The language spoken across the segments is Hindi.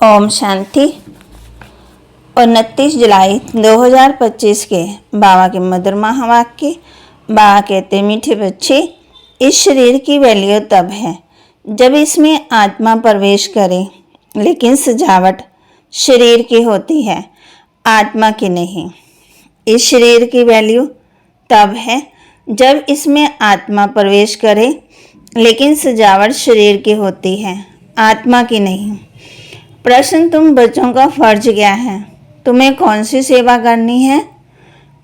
ओम शांति। 29 जुलाई 2025 के बाबा के मधुर महावाक्य। बाबा कहते मीठे बच्चे, इस शरीर की वैल्यू तब है जब इसमें आत्मा प्रवेश करे, लेकिन सजावट शरीर की होती है, आत्मा की नहीं। इस शरीर की वैल्यू तब है जब इसमें आत्मा प्रवेश करे, लेकिन सजावट शरीर की होती है, आत्मा की नहीं। प्रश्न, तुम बच्चों का फर्ज क्या है? तुम्हें कौन सी सेवा करनी है?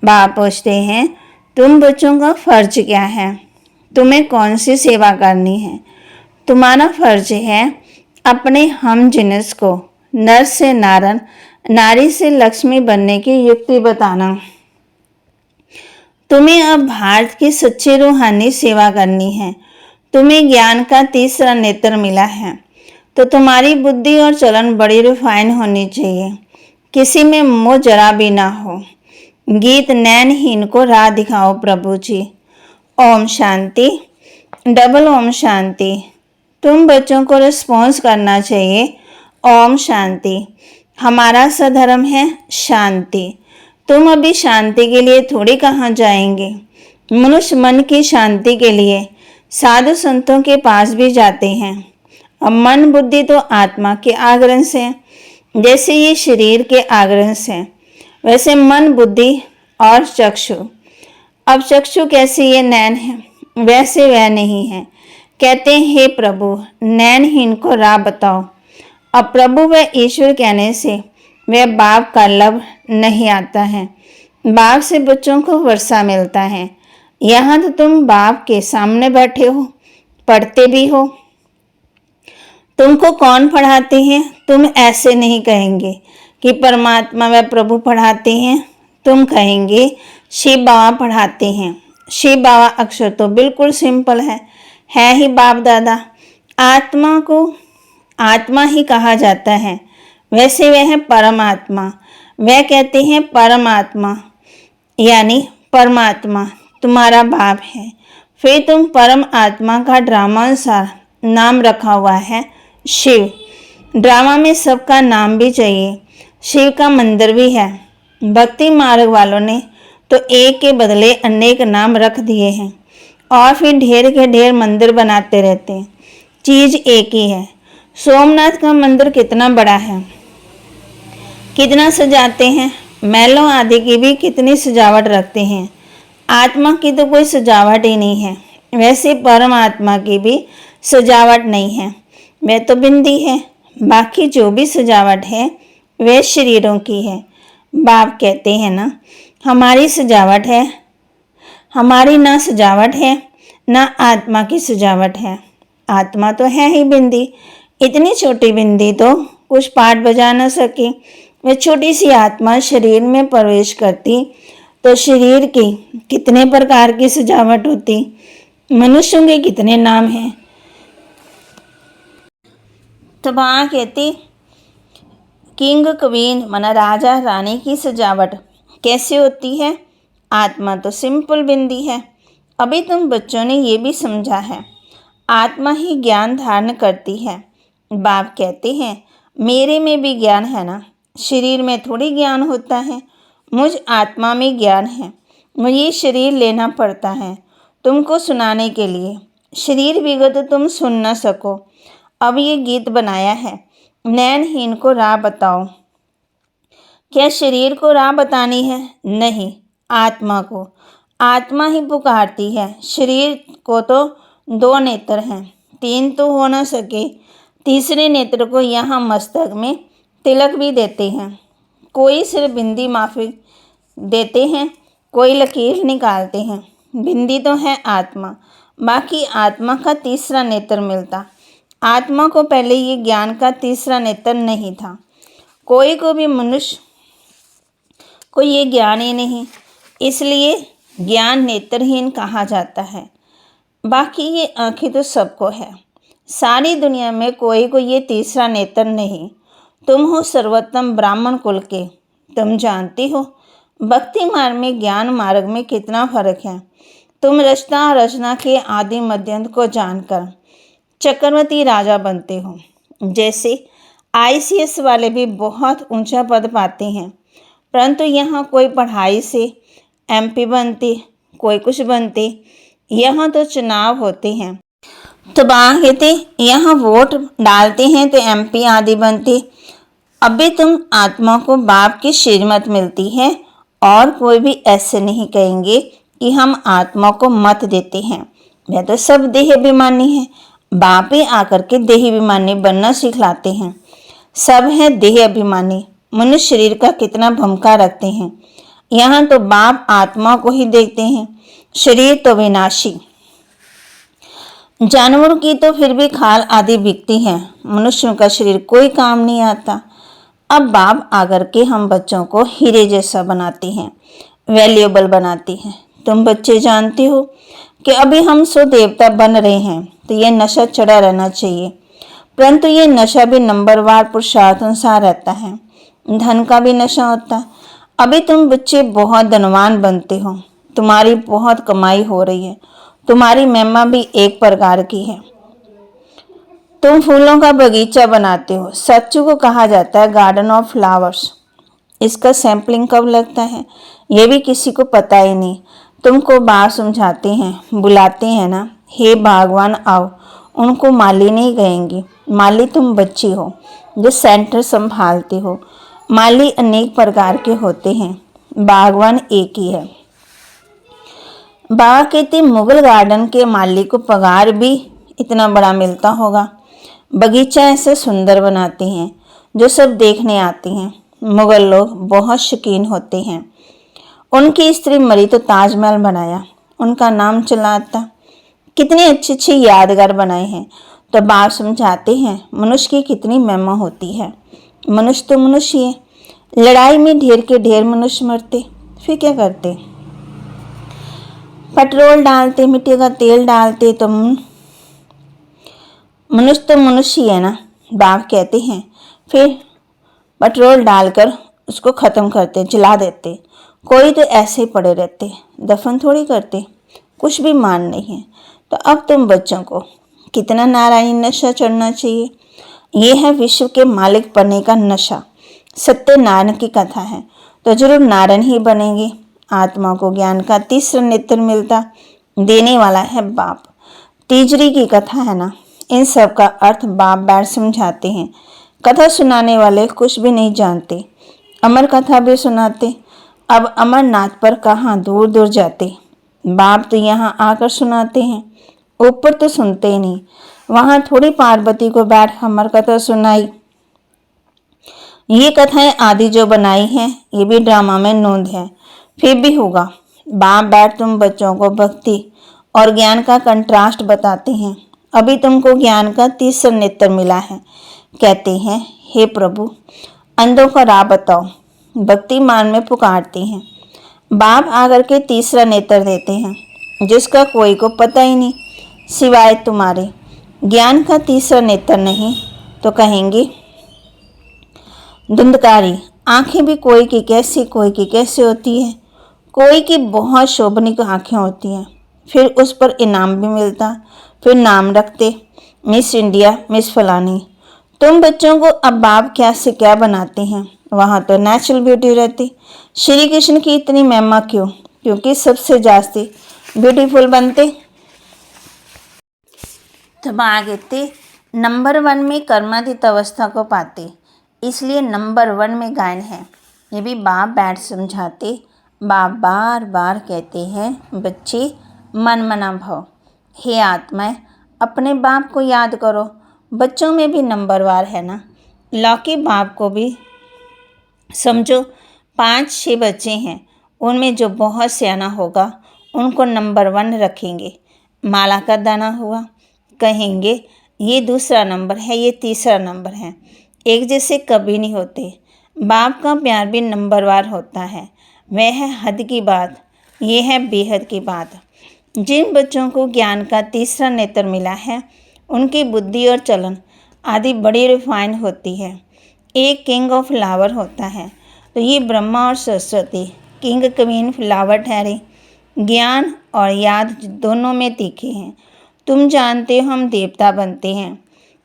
बाप पूछते हैं, तुम बच्चों का फर्ज क्या है? तुम्हें कौन सी सेवा करनी है? तुम्हारा फर्ज है अपने हम जिनस को नर से नारायण, नारी से लक्ष्मी बनने की युक्ति बताना। तुम्हें अब भारत की सच्ची रूहानी सेवा करनी है। तुम्हें ज्ञान का तीसरा नेत्र मिला है, तो तुम्हारी बुद्धि और चलन बड़ी रिफाइन होनी चाहिए, किसी में मोह जरा भी ना हो। गीत नैनहीन को राह दिखाओ प्रभु जी। ओम शांति। डबल ओम शांति। तुम बच्चों को रिस्पॉन्स करना चाहिए। ओम शांति। हमारा सधर्म है शांति। तुम अभी शांति के लिए थोड़ी कहाँ जाएंगे। मनुष्य मन की शांति के लिए साधु संतों के पास भी जाते हैं। अब मन बुद्धि तो आत्मा के आग्रह से, जैसे ये शरीर के आग्रह से, वैसे मन बुद्धि और चक्षु। अब चक्षु कैसे ये नैन है, वैसे वह नहीं है। कहते हैं, हे प्रभु नैनहीन को राह बताओ। अब प्रभु व ईश्वर कहने से वह बाप का लब नहीं आता है। बाप से बच्चों को वर्षा मिलता है। यहाँ तो तुम बाप के सामने बैठे हो, पढ़ते भी हो। तुमको कौन पढ़ाते हैं? तुम ऐसे नहीं कहेंगे कि परमात्मा व प्रभु पढ़ाते हैं, तुम कहेंगे शिव बाबा पढ़ाते हैं। शिव बाबा अक्षर तो बिल्कुल सिंपल है ही बाप दादा। आत्मा को आत्मा ही कहा जाता है, वैसे वह है परमात्मा। वह कहते हैं परमात्मा यानी परमात्मा तुम्हारा बाप है। फिर तुम परम आत्मा का ड्रामा अनुसार नाम रखा हुआ है शिव। ड्रामा में सबका नाम भी चाहिए। शिव का मंदिर भी है। भक्ति मार्ग वालों ने तो एक के बदले अनेक नाम रख दिए हैं और फिर ढेर के ढेर मंदिर बनाते रहते हैं। चीज एक ही है। सोमनाथ का मंदिर कितना बड़ा है, कितना सजाते हैं। महलों आदि की भी कितनी सजावट रखते हैं। आत्मा की तो कोई सजावट ही नहीं है। वैसे परमात्मा की भी सजावट नहीं है, वह तो बिंदी है। बाकी जो भी सजावट है वह शरीरों की है। बाप कहते हैं ना, हमारी सजावट है, हमारी ना सजावट है ना आत्मा की सजावट है। आत्मा तो है ही बिंदी। इतनी छोटी बिंदी तो कुछ पाठ बजा न सके। वह छोटी सी आत्मा शरीर में प्रवेश करती तो शरीर की कितने प्रकार की सजावट होती। मनुष्यों के कितने नाम हैं। तो वहाँ कहती, किंग क्वीन माना राजा रानी की सजावट कैसे होती है? आत्मा तो सिंपल बिंदी है। अभी तुम बच्चों ने ये भी समझा है, आत्मा ही ज्ञान धारण करती है। बाप कहते हैं, मेरे में भी ज्ञान है ना, शरीर में थोड़ी ज्ञान होता है। मुझ आत्मा में ज्ञान है। मुझे शरीर लेना पड़ता है तुमको सुनाने के लिए। शरीर विगत तुम सुन न सको। अब ये गीत बनाया है, नैनहीन को राह बताओ। क्या शरीर को राह बतानी है? नहीं, आत्मा को। आत्मा ही पुकारती है। शरीर को तो 2 नेत्र हैं, 3 तो हो न सके। तीसरे नेत्र को यहाँ मस्तक में तिलक भी देते हैं। कोई सिर्फ बिंदी माफी देते हैं, कोई लकीर निकालते हैं। बिंदी तो है आत्मा, बाकी आत्मा का तीसरा नेत्र मिलता। आत्मा को पहले ये ज्ञान का तीसरा नेत्र नहीं था। कोई को भी मनुष्य को ये ज्ञान ही नहीं, इसलिए ज्ञान नेत्रहीन कहा जाता है। बाकी ये आँखें तो सबको है। सारी दुनिया में कोई को ये तीसरा नेत्र नहीं। तुम हो सर्वोत्तम ब्राह्मण कुल के। तुम जानती हो भक्ति मार्ग में ज्ञान मार्ग में कितना फर्क है। तुम रचना और रचना के आदि मध्यंत को जानकर चक्रवर्ती राजा बनते हो। जैसे आईसीएस वाले भी बहुत ऊंचा पद पाते हैं, परंतु यहाँ कोई पढ़ाई से एमपी बनते, कोई कुछ बनते। यहाँ तो चुनाव होते हैं, तो बाहर कहते यहाँ वोट डालते हैं तो एमपी आदि बनते। अभी तुम आत्मा को बाप की श्रीमत मिलती है और कोई भी ऐसे नहीं कहेंगे कि हम आत्मा को मत देते हैं। यह तो सब देह अभिमानी है, बाप ही आकर के देह अभिमानी बनना सिखलाते हैं। सब है देह अभिमानी, मनुष्य शरीर का कितना भूमिका रखते हैं। यहाँ तो बाप आत्मा को ही देखते हैं, शरीर तो विनाशी। जानवरों की तो फिर भी खाल आदि बिकती है, मनुष्यों का शरीर कोई काम नहीं आता। अब बाप आकर के हम बच्चों को हीरे जैसा बनाते हैं, वैल्यूएबल बनाते हैं। तुम बच्चे जानते हो कि अभी हम सो देवता बन रहे हैं, तो ये नशा चढ़ा रहना चाहिए, परंतु ये नशा भी नंबरवार पुरुषार्थ अनुसार रहता है। धन का भी नशा होता है। अभी तुम बच्चे बहुत धनवान बनते हो, तुम्हारी बहुत कमाई हो रही है, तुम्हारी महिमा भी एक प्रकार की है। तुम फूलों का बगीचा बनाते हो, सच्चू को कहा जाता है गार्डन ऑफ फ्लावर्स। इसका सैंपलिंग कब लगता है ये भी किसी को पता ही नहीं। तुमको बात समझाते हैं, बुलाते हैं ना, हे भगवान आओ, उनको माली नहीं कहेंगे। माली तुम बच्ची हो जो सेंटर संभालते हो। माली अनेक प्रकार के होते हैं, बागवान एक ही है। बाबा कहते मुगल गार्डन के माली को पगार भी इतना बड़ा मिलता होगा। बगीचा ऐसे सुंदर बनाते हैं जो सब देखने आते हैं। मुगल लोग बहुत शौकीन होते हैं। उनकी स्त्री मरी तो ताजमहल बनाया, उनका नाम चलाता। कितने अच्छे अच्छे यादगार बनाए हैं। तो बाप समझाते हैं मनुष्य की कितनी महिमा होती है। मनुष्य तो मनुष्य है, लड़ाई में ढेर के ढेर मनुष्य मरते, फिर क्या करते? पेट्रोल डालते, मिट्टी का तेल डालते, तो मनुष्य तो मनुष्य है ना। बाप कहते हैं फिर पेट्रोल डालकर उसको ख़त्म करते, जला देते। कोई तो ऐसे ही पड़े रहते, दफन थोड़ी करते, कुछ भी मान नहीं है। तो अब तुम बच्चों को कितना नारायण नशा चढ़ना चाहिए। ये है विश्व के मालिक बनने का नशा। सत्यनारायण की कथा है तो जरूर नारायण ही बनेंगे। आत्मा को ज्ञान का तीसरा नेत्र मिलता, देने वाला है बाप। तीजरी की कथा है ना, इन सब का अर्थ बाप बैठ समझाते हैं। कथा सुनाने वाले कुछ भी नहीं जानते, अमर कथा भी सुनाते। अब अमरनाथ पर कहाँ दूर दूर जाते, बाप तो यहाँ आकर सुनाते हैं। ऊपर तो सुनते ही नहीं, वहाँ थोड़ी पार्वती को बैठ अमर कथा सुनाई। ये कथाएं आदि जो बनाई हैं ये भी ड्रामा में नोंद है, फिर भी होगा। बाप बैठ तुम बच्चों को भक्ति और ज्ञान का कंट्रास्ट बताते हैं। अभी तुमको ज्ञान का तीसरा नेत्र मिला है। कहते हैं हे प्रभु अंधों का राह बताओ, भक्ति मान में पुकारते हैं। बाप आकर के तीसरा नेत्र देते हैं जिसका कोई को पता ही नहीं सिवाय तुम्हारे। ज्ञान का तीसरा नेत्र नहीं तो कहेंगे धुंधकारी। आंखें भी कोई की कैसी कोई की कैसी होती है। कोई की बहुत शोभनीय आंखें होती हैं, फिर उस पर इनाम भी मिलता, फिर नाम रखते मिस इंडिया, मिस फलानी। तुम बच्चों को अब बाप क्या से क्या बनाते हैं, वहाँ तो नेचुरल ब्यूटी रहती। श्री कृष्ण की इतनी महिमा क्यों? क्योंकि सबसे जास्ती ब्यूटीफुल बनते। तो कहते नंबर 1 में कर्मातीत अवस्था को पाते, इसलिए नंबर 1 में गायन है। ये भी बाप बैठ समझाते। बाप बार बार कहते हैं बच्चे मन मना भव, हे आत्माएं अपने बाप को याद करो। बच्चों में भी नंबरवार है ना। लौकी बाप को भी समझो 5-6 बच्चे हैं, उनमें जो बहुत सियाना होगा उनको नंबर 1 रखेंगे। माला का दाना हुआ, कहेंगे ये दूसरा नंबर है, ये तीसरा नंबर है। एक जैसे कभी नहीं होते। बाप का प्यार भी नंबरवार होता है। वह है हद की बात, ये है बेहद की बात। जिन बच्चों को ज्ञान का तीसरा नेत्र मिला है उनकी बुद्धि और चलन आदि बड़ी रिफाइन होती है। एक किंग ऑफ फ्लावर होता है, तो ये ब्रह्मा और सरस्वती किंग क्वीन फ्लावर ठहरे। ज्ञान और याद दोनों में तीखे हैं। तुम जानते हो हम देवता बनते हैं,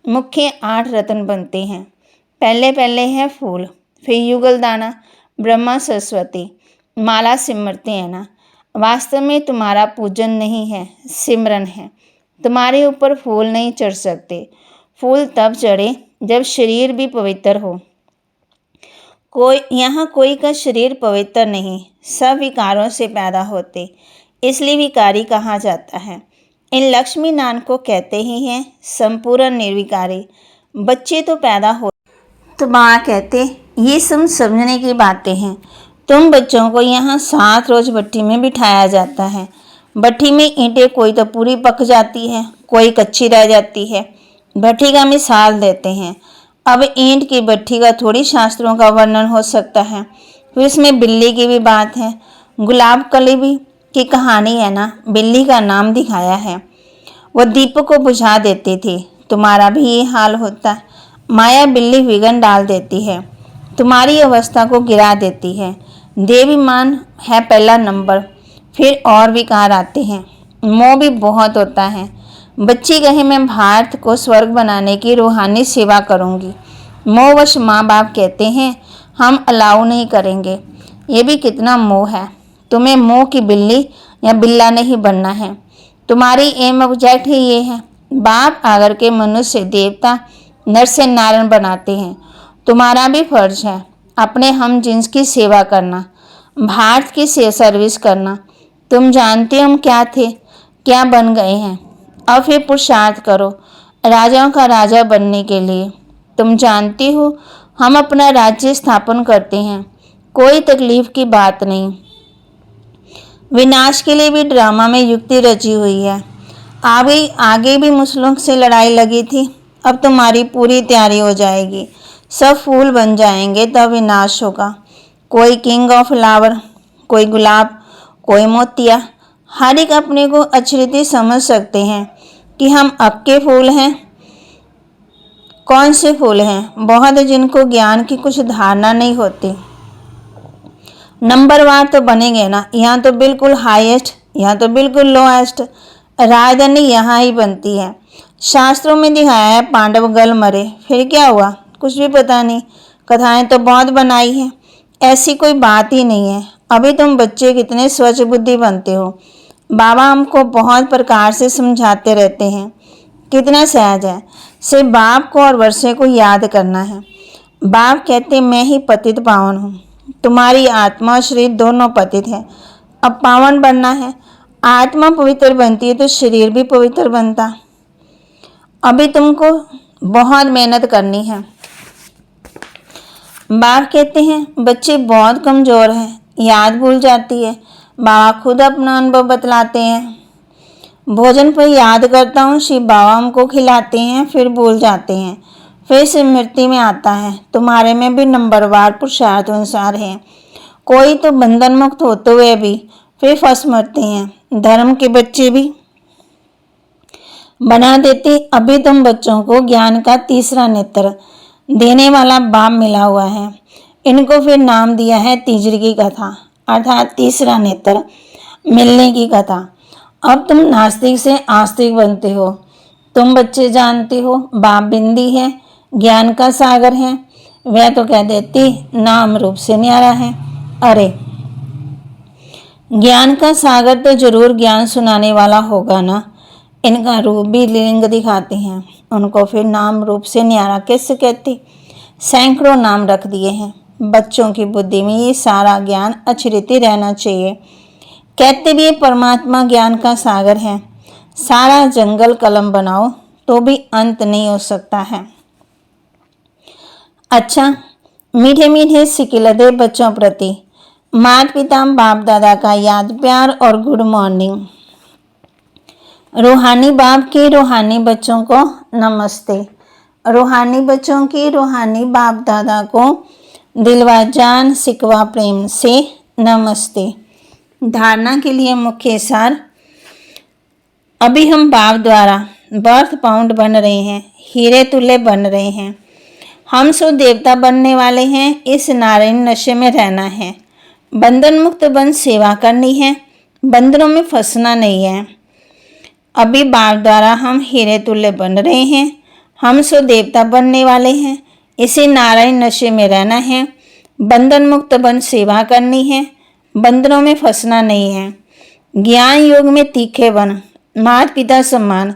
मुख्य 8 रत्न बनते हैं। पहले पहले है फूल, फिर युगल दाना, ब्रह्मा सरस्वती, माला सिमरते हैं ना। वास्तव में तुम्हारा पूजन नहीं है, सिमरन है। तुम्हारे ऊपर फूल नहीं चढ़ सकते। फूल तब चढ़े जब शरीर भी पवित्र हो। कोई का शरीर पवित्र नहीं, सब विकारों से पैदा होते, इसलिए विकारी कहा जाता है। इन लक्ष्मी नारायण को कहते ही हैं संपूर्ण निर्विकारी। बच्चे तो पैदा हो तो माँ कहते ये सब समझने की बातें हैं। तुम बच्चों को यहाँ 7 रोज भट्टी में बिठाया जाता है। भट्टी में ईंटें कोई तो पूरी पक जाती है, कोई कच्ची रह जाती है। भट्टी का मिसाल देते हैं। अब ईंट की भट्टी का थोड़ी शास्त्रों का वर्णन हो सकता है। फिर इसमें बिल्ली की भी बात है। गुलाब कली भी की कहानी है ना, बिल्ली का नाम दिखाया है। वह दीपक को बुझा देती थी। तुम्हारा भी ये हाल होता है। माया बिल्ली विघन डाल देती है, तुम्हारी अवस्था को गिरा देती है। देवीमान है पहला नंबर, फिर और विकार आते हैं। मोह भी बहुत होता है। बच्ची कहे मैं भारत को स्वर्ग बनाने की रूहानी सेवा करूंगी। मोहवश माँ बाप कहते हैं हम अलाउ नहीं करेंगे। ये भी कितना मोह है। तुम्हें मोह की बिल्ली या बिल्ला नहीं बनना है। तुम्हारी एम ऑब्जेक्ट ही ये है। बाप आकर के मनुष्य देवता नर से नारायण बनाते हैं। तुम्हारा भी फर्ज है अपने हम जिन्स की सेवा करना, भारत की सर्विस करना। तुम जानते हम क्या थे, क्या बन गए हैं। अब फिर पुरुषार्थ करो राजाओं का राजा बनने के लिए। तुम जानती हो हम अपना राज्य स्थापन करते हैं, कोई तकलीफ की बात नहीं। विनाश के लिए भी ड्रामा में युक्ति रची हुई है। आगे भी मुस्लिम से लड़ाई लगी थी। अब तुम्हारी पूरी तैयारी हो जाएगी। सब फूल बन जाएंगे तब विनाश होगा। कोई किंग ऑफ फ्लावर, कोई गुलाब, कोई मोतिया। हर एक अपने को अच्छी रीति समझ सकते हैं कि हम अब के फूल हैं। कौन से फूल हैं? बहुत जिनको ज्ञान की कुछ धारणा नहीं होती। नंबरवार तो बनेंगे ना। यहाँ तो बिल्कुल हाईएस्ट, यहाँ तो बिल्कुल लोएस्ट। राजधानी यहाँ ही बनती है। शास्त्रों में दिखाया है पांडव गल मरे, फिर क्या हुआ कुछ भी पता नहीं। कथाएं तो बहुत बनाई हैं, ऐसी कोई बात ही नहीं है। अभी तुम बच्चे कितने स्वच्छ बुद्धि बनते हो। बाबा हमको बहुत प्रकार से समझाते रहते हैं। कितना सहज है, सिर्फ बाप को और वर्षे को याद करना है। बाप कहते मैं ही पतित पावन हूँ। तुम्हारी आत्मा और शरीर दोनों पतित है। अब पावन बनना है। आत्मा पवित्र बनती है तो शरीर भी पवित्र बनता। अभी तुमको बहुत मेहनत करनी है। बाप कहते हैं बच्चे बहुत कमज़ोर हैं, याद भूल जाती है। बाबा खुद अपना अनुभव बतलाते हैं। भोजन पर याद करता हूँ, शिव बाबा हमको खिलाते हैं, फिर भूल जाते हैं, फिर स्मृति में आता है। तुम्हारे में भी नंबरवार पुरुषार्थ अनुसार है। कोई तो बंधन मुक्त होते हुए भी फिर फंस मरते हैं। धर्म के बच्चे भी बना देते। अभी तुम बच्चों को ज्ञान का तीसरा नेत्र देने वाला बाप मिला हुआ है। इनको फिर नाम दिया है तीसरी की कथा, अर्थात तीसरा नेत्र मिलने की कथा। अब तुम नास्तिक से आस्तिक बनते हो। तुम बच्चे जानते हो बाप बिंदी है, ज्ञान का सागर है। वह तो कह देती नाम रूप से न्यारा है। अरे ज्ञान का सागर तो जरूर ज्ञान सुनाने वाला होगा ना। इनका रूप भी लिंग दिखाते हैं, उनको फिर नाम रूप से न्यारा कैसे कहती। सैकड़ों नाम रख दिए हैं। बच्चों की बुद्धि में ये सारा ज्ञान अच्छी रीति रहना चाहिए। कहते भी ये परमात्मा ज्ञान का सागर है। सारा जंगल कलम बनाओ तो भी अंत नहीं हो सकता है। अच्छा, मीठे मीठे सिकिलते बच्चों प्रति माता पिता बाप दादा का याद प्यार और गुड मॉर्निंग। रूहानी बाप के रूहानी बच्चों को नमस्ते। रूहानी बच्चों की रूहानी बाप दादा को दिलवा जान सिकवा प्रेम से नमस्ते। धारणा के लिए मुख्य सार। अभी हम बाप द्वारा बर्थ पाउंड बन रहे हैं, हीरे तुल्य बन रहे हैं। हम सो देवता बनने वाले हैं। इस नारायण नशे में रहना है। बंधन मुक्त बन सेवा करनी है। बंधनों में फंसना नहीं है। अभी बाप द्वारा हम हीरे तुल्य बन रहे हैं। हम सो देवता बनने वाले हैं। इसे नारायण नशे में रहना है, बंधन मुक्त बन सेवा करनी है, बंधनों में फंसना नहीं है। ज्ञान योग में तीखे बन माता पिता सम्मान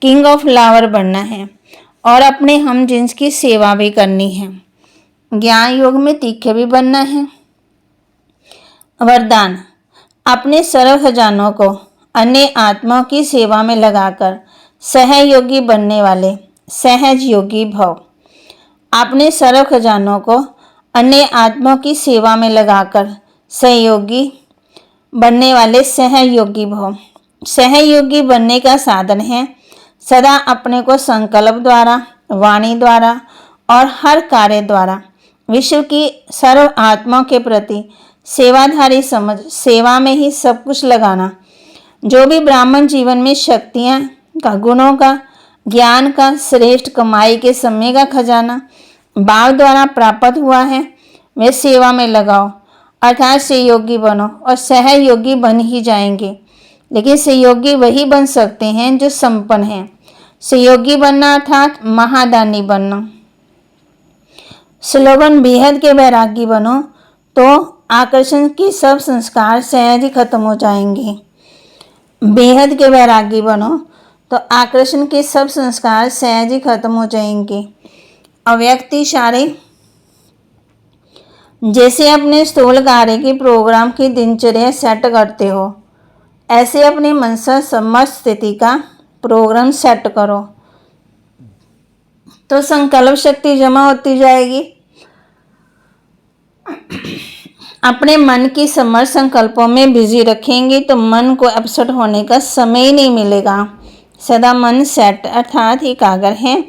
किंग ऑफ लावर बनना है और अपने हम जिन्स की सेवा भी करनी है। ज्ञान योग में तीखे भी बनना है। वरदान, अपने सर्व खजानों को अन्य आत्माओं की सेवा में लगाकर सहयोगी बनने वाले सहज योगी भव। अपने सर्व खजानों को अन्य आत्माओं की सेवा में लगाकर सहयोगी बनने वाले सहयोगी भव। सहयोगी बनने का साधन है सदा अपने को संकल्प द्वारा, वाणी द्वारा और हर कार्य द्वारा विश्व की सर्व आत्माओं के प्रति सेवाधारी समझ सेवा में ही सब कुछ लगाना। जो भी ब्राह्मण जीवन में शक्तियाँ का, गुणों का, ज्ञान का, श्रेष्ठ कमाई के समय का खजाना भाव द्वारा प्राप्त हुआ है वे सेवा में लगाओ, अर्थात सहयोगी बनो और सहयोगी बन ही जाएंगे। लेकिन सहयोगी वही बन सकते हैं जो संपन्न हैं। सहयोगी बनना अर्थात महादानी बनना। स्लोगन, बेहद के वैरागी बनो तो आकर्षण के सब संस्कार सहज ही खत्म हो जाएंगे। बेहद के वैरागी बनो तो आकर्षण के सब संस्कार सहज ही खत्म हो जाएंगे। अव्यक्त इशारे, जैसे अपने स्थूल कार्य के प्रोग्राम की दिनचर्या सेट करते हो ऐसे अपने मन से समस्त स्थिति का प्रोग्राम सेट करो तो संकल्प शक्ति जमा होती जाएगी। अपने मन की समर्थ संकल्पों में बिजी रखेंगे तो मन को अपसेट होने का समय ही नहीं मिलेगा। सदा मन सेट अर्थात एकाग्र है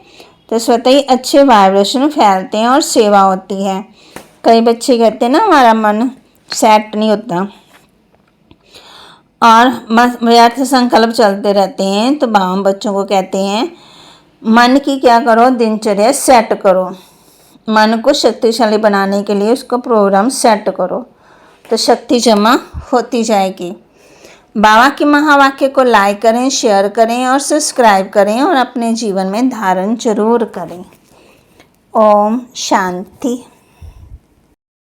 तो स्वतः ही अच्छे वाइब्रेशन फैलते हैं और सेवा होती है। कई बच्चे कहते हैं ना हमारा मन सेट नहीं होता और व्यर्थ संकल्प चलते रहते हैं, तो बाबा बच्चों को कहते हैं मन की क्या करो, दिनचर्या सेट करो। मन को शक्तिशाली बनाने के लिए उसको प्रोग्राम सेट करो तो शक्ति जमा होती जाएगी। बाबा के महावाक्य को लाइक करें, शेयर करें और सब्सक्राइब करें और अपने जीवन में धारण जरूर करें। ओम शांति।